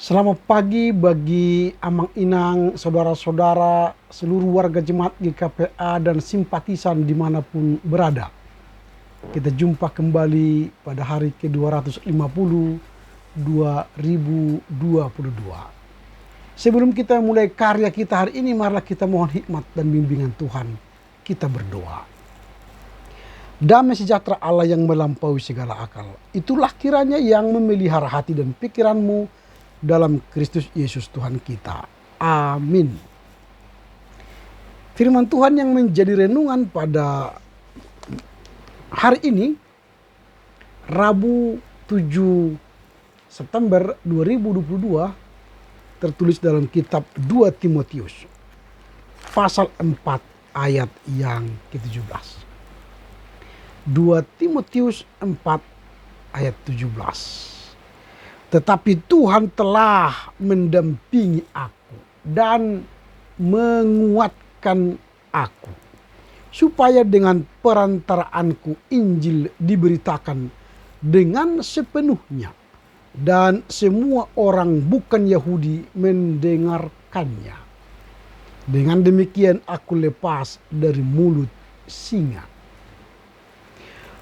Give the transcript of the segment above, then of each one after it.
Selamat pagi bagi Amang Inang, saudara-saudara, seluruh warga jemaat GKPA dan simpatisan dimanapun berada. Kita jumpa kembali pada hari ke-250 2022. Sebelum kita mulai karya kita hari ini, marilah kita mohon hikmat dan bimbingan Tuhan. Kita berdoa. Damai sejahtera Allah yang melampaui segala akal, itulah kiranya yang memelihara hati dan pikiranmu dalam Kristus Yesus Tuhan kita. Amin. Firman Tuhan yang menjadi renungan pada hari ini, Rabu 7 September 2022, tertulis dalam kitab 2 Timotius pasal 4 ayat yang ke-17. 2 Timotius 4 ayat 17. Tetapi Tuhan telah mendampingi aku dan menguatkan aku, supaya dengan perantaraanku Injil diberitakan dengan sepenuhnya, dan semua orang bukan Yahudi mendengarkannya. Dengan demikian aku lepas dari mulut singa.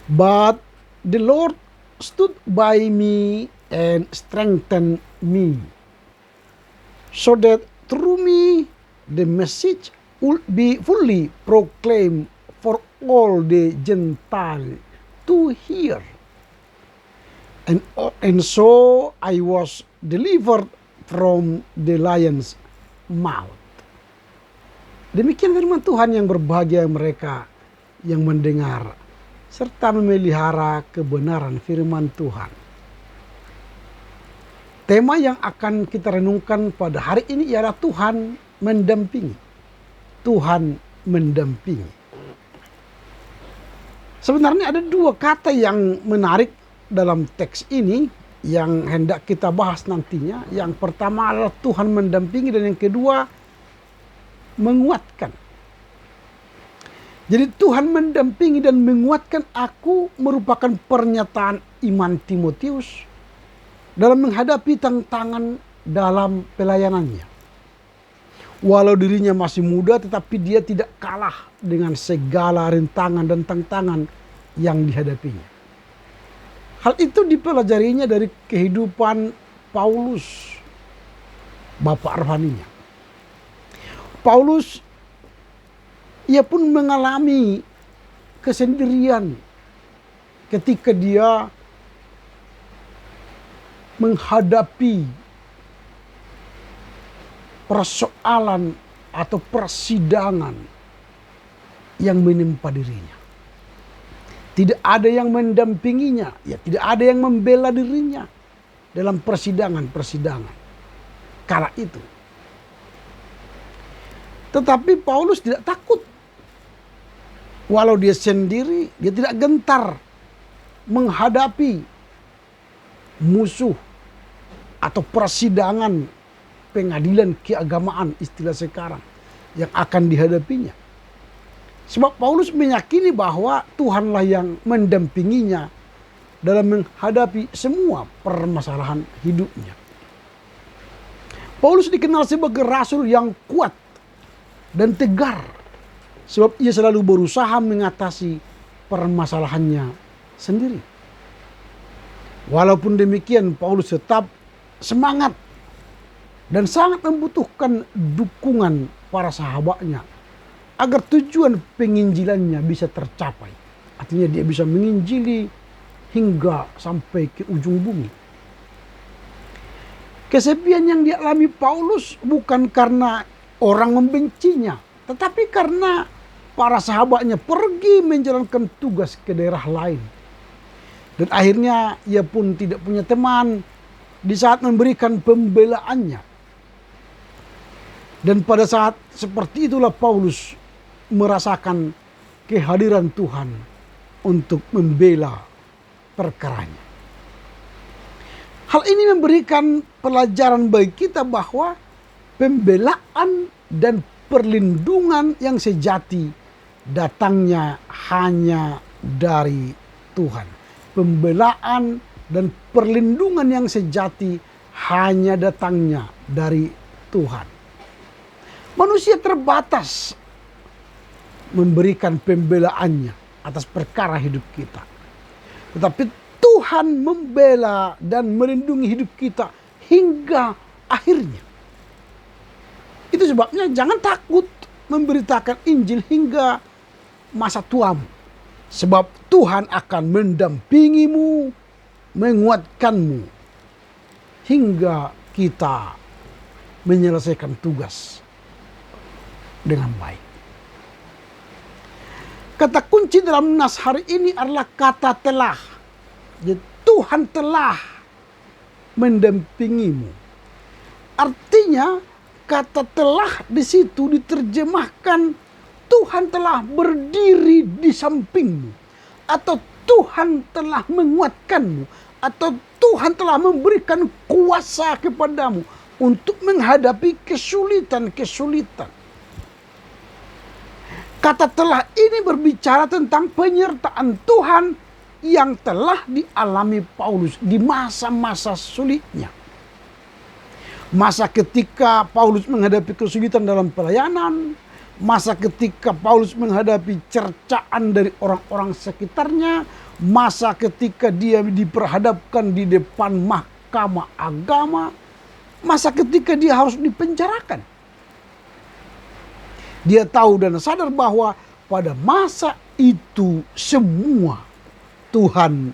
But the Lord stood by me and strengthen me, so that through me the message would be fully proclaimed for all the Gentiles to hear. And so I was delivered from the lion's mouth. Demikian firman Tuhan. Yang berbahagia mereka yang mendengar serta memelihara kebenaran firman Tuhan. Tema yang akan kita renungkan pada hari ini ialah Tuhan mendampingi. Tuhan mendampingi. Sebenarnya ada dua kata yang menarik dalam teks ini yang hendak kita bahas nantinya. Yang pertama adalah Tuhan mendampingi, dan yang kedua menguatkan. Jadi Tuhan mendampingi dan menguatkan aku merupakan pernyataan iman Timotius dalam menghadapi tantangan dalam pelayanannya. Walau dirinya masih muda, tetapi dia tidak kalah dengan segala rintangan dan tantangan yang dihadapinya. Hal itu dipelajarinya dari kehidupan Paulus, bapak rohaninya. Paulus, ia pun mengalami kesendirian ketika dia menghadapi persoalan atau persidangan yang menimpa dirinya. Tidak ada yang mendampinginya, ya tidak ada yang membela dirinya dalam persidangan-persidangan kala itu. Tetapi Paulus tidak takut. Walau dia sendiri, dia tidak gentar menghadapi musuh atau persidangan pengadilan keagamaan istilah sekarang yang akan dihadapinya. Sebab Paulus meyakini bahwa Tuhanlah yang mendampinginya dalam menghadapi semua permasalahan hidupnya. Paulus dikenal sebagai rasul yang kuat dan tegar, sebab ia selalu berusaha mengatasi permasalahannya sendiri. Walaupun demikian, Paulus tetap semangat dan sangat membutuhkan dukungan para sahabatnya agar tujuan penginjilannya bisa tercapai. Artinya dia bisa menginjili hingga sampai ke ujung bumi. Kesepian yang dialami Paulus bukan karena orang membencinya, tetapi karena para sahabatnya pergi menjalankan tugas ke daerah lain. Dan akhirnya ia pun tidak punya teman di saat memberikan pembelaannya. Dan pada saat seperti itulah Paulus merasakan kehadiran Tuhan untuk membela perkaranya. Hal ini memberikan pelajaran bagi kita bahwa pembelaan dan perlindungan yang sejati datangnya hanya dari Tuhan. Pembelaan dan perlindungan yang sejati hanya datangnya dari Tuhan. Manusia terbatas memberikan pembelaannya atas perkara hidup kita. Tetapi Tuhan membela dan melindungi hidup kita hingga akhirnya. Itu sebabnya jangan takut memberitakan Injil hingga masa tuamu. Sebab Tuhan akan mendampingimu, menguatkanmu hingga kita menyelesaikan tugas dengan baik. Kata kunci dalam nas hari ini adalah kata telah. Jadi Tuhan telah mendampingimu. Artinya kata telah di situ diterjemahkan Tuhan telah berdiri di sampingmu, atau Tuhan telah menguatkanmu, atau Tuhan telah memberikan kuasa kepadamu untuk menghadapi kesulitan-kesulitan. Kata telah ini berbicara tentang penyertaan Tuhan yang telah dialami Paulus di masa-masa sulitnya. Masa ketika Paulus menghadapi kesulitan dalam pelayanan, masa ketika Paulus menghadapi cercaan dari orang-orang sekitarnya, masa ketika dia diperhadapkan di depan mahkamah agama, masa ketika dia harus dipenjarakan. Dia tahu dan sadar bahwa pada masa itu semua Tuhan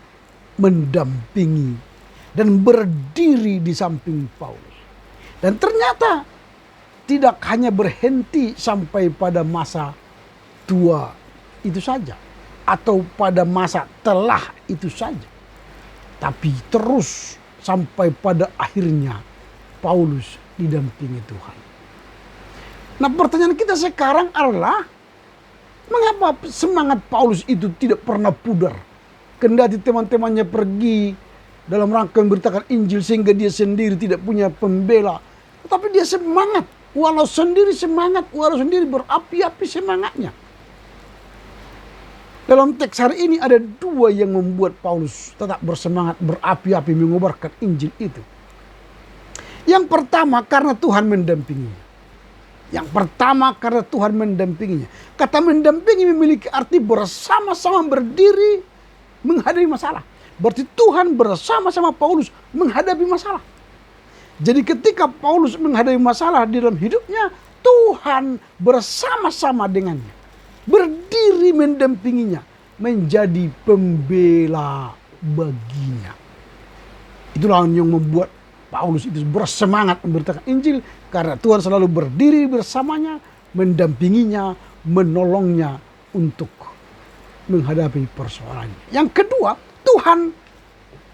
mendampingi dan berdiri di samping Paulus. Dan ternyata tidak hanya berhenti sampai pada masa tua itu saja, atau pada masa telah itu saja, tapi terus sampai pada akhirnya Paulus didampingi Tuhan. Nah, pertanyaan kita sekarang adalah mengapa semangat Paulus itu tidak pernah pudar? Kendati teman-temannya pergi dalam rangka memberitakan Injil sehingga dia sendiri tidak punya pembela, tetapi dia semangat. Walau sendiri semangat, walau sendiri berapi-api semangatnya. Dalam teks hari ini ada dua yang membuat Paulus tetap bersemangat, berapi-api mengobarkan Injil itu. Yang pertama karena Tuhan mendampinginya. Yang pertama karena Tuhan mendampinginya. Kata mendampingi memiliki arti bersama-sama berdiri menghadapi masalah. Berarti Tuhan bersama-sama Paulus menghadapi masalah. Jadi ketika Paulus menghadapi masalah di dalam hidupnya, Tuhan bersama-sama dengannya. Berdiri mendampinginya. Menjadi pembela baginya. Itulah yang membuat Paulus itu bersemangat memberitakan Injil. Karena Tuhan selalu berdiri bersamanya, mendampinginya, menolongnya untuk menghadapi persoalannya. Yang kedua, Tuhan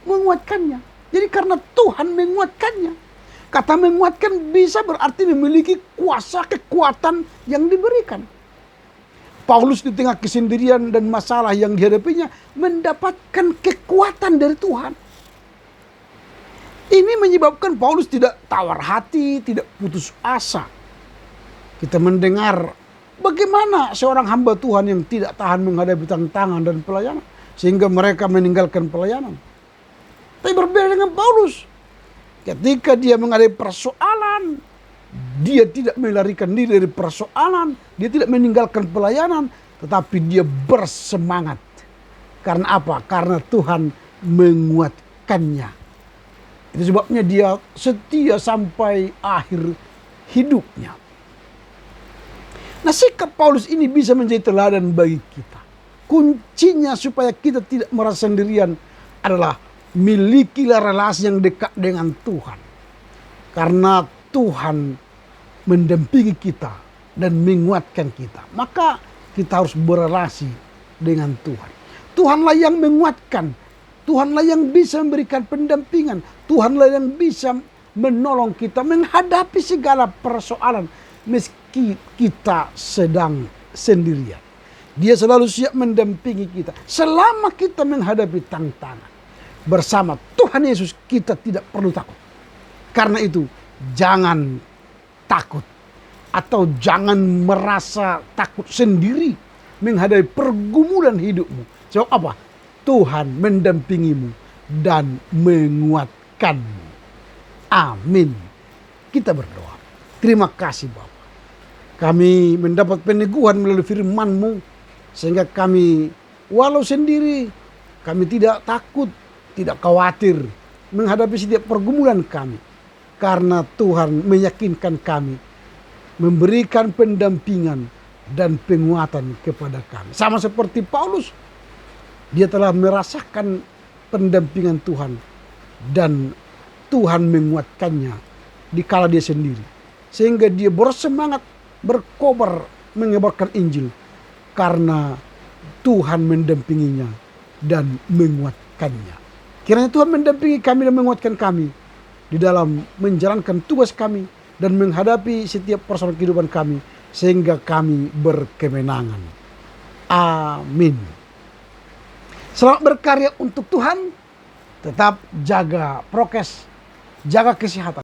menguatkannya. Jadi karena Tuhan menguatkannya. Kata menguatkan bisa berarti memiliki kuasa, kekuatan yang diberikan. Paulus di tengah kesendirian dan masalah yang dihadapinya mendapatkan kekuatan dari Tuhan. Ini menyebabkan Paulus tidak tawar hati, tidak putus asa. Kita mendengar bagaimana seorang hamba Tuhan yang tidak tahan menghadapi tantangan dan pelayanan, sehingga mereka meninggalkan pelayanan. Tapi berbeda dengan Paulus. Ketika dia menghadapi persoalan, dia tidak melarikan diri dari persoalan, dia tidak meninggalkan pelayanan, tetapi dia bersemangat. Karena apa? Karena Tuhan menguatkannya. Itu sebabnya dia setia sampai akhir hidupnya. Nah, sikap Paulus ini bisa menjadi teladan bagi kita. Kuncinya supaya kita tidak merasa sendirian adalah milikilah relasi yang dekat dengan Tuhan. Karena Tuhan mendampingi kita dan menguatkan kita, maka kita harus berelasi dengan Tuhan. Tuhanlah yang menguatkan. Tuhanlah yang bisa memberikan pendampingan. Tuhanlah yang bisa menolong kita menghadapi segala persoalan meski kita sedang sendirian. Dia selalu siap mendampingi kita selama kita menghadapi tantangan. Bersama Tuhan Yesus kita tidak perlu takut. Karena itu jangan takut atau jangan merasa takut sendiri menghadapi pergumulan hidupmu. Sebab apa? Tuhan mendampingimu dan menguatkanmu. Amin. Kita berdoa. Terima kasih Bapa. Kami mendapat peneguhan melalui firman-Mu, sehingga kami walau sendiri, kami tidak takut, tidak khawatir menghadapi setiap pergumulan kami. Karena Tuhan meyakinkan kami, memberikan pendampingan dan penguatan kepada kami. Sama seperti Paulus, dia telah merasakan pendampingan Tuhan dan Tuhan menguatkannya di kala dia sendiri. Sehingga dia bersemangat, berkobar menyebarkan Injil karena Tuhan mendampinginya dan menguatkannya. Kiranya Tuhan mendampingi kami dan menguatkan kami di dalam menjalankan tugas kami dan menghadapi setiap persoalan kehidupan kami sehingga kami berkemenangan. Amin. Selamat berkarya untuk Tuhan. Tetap jaga prokes, jaga kesehatan.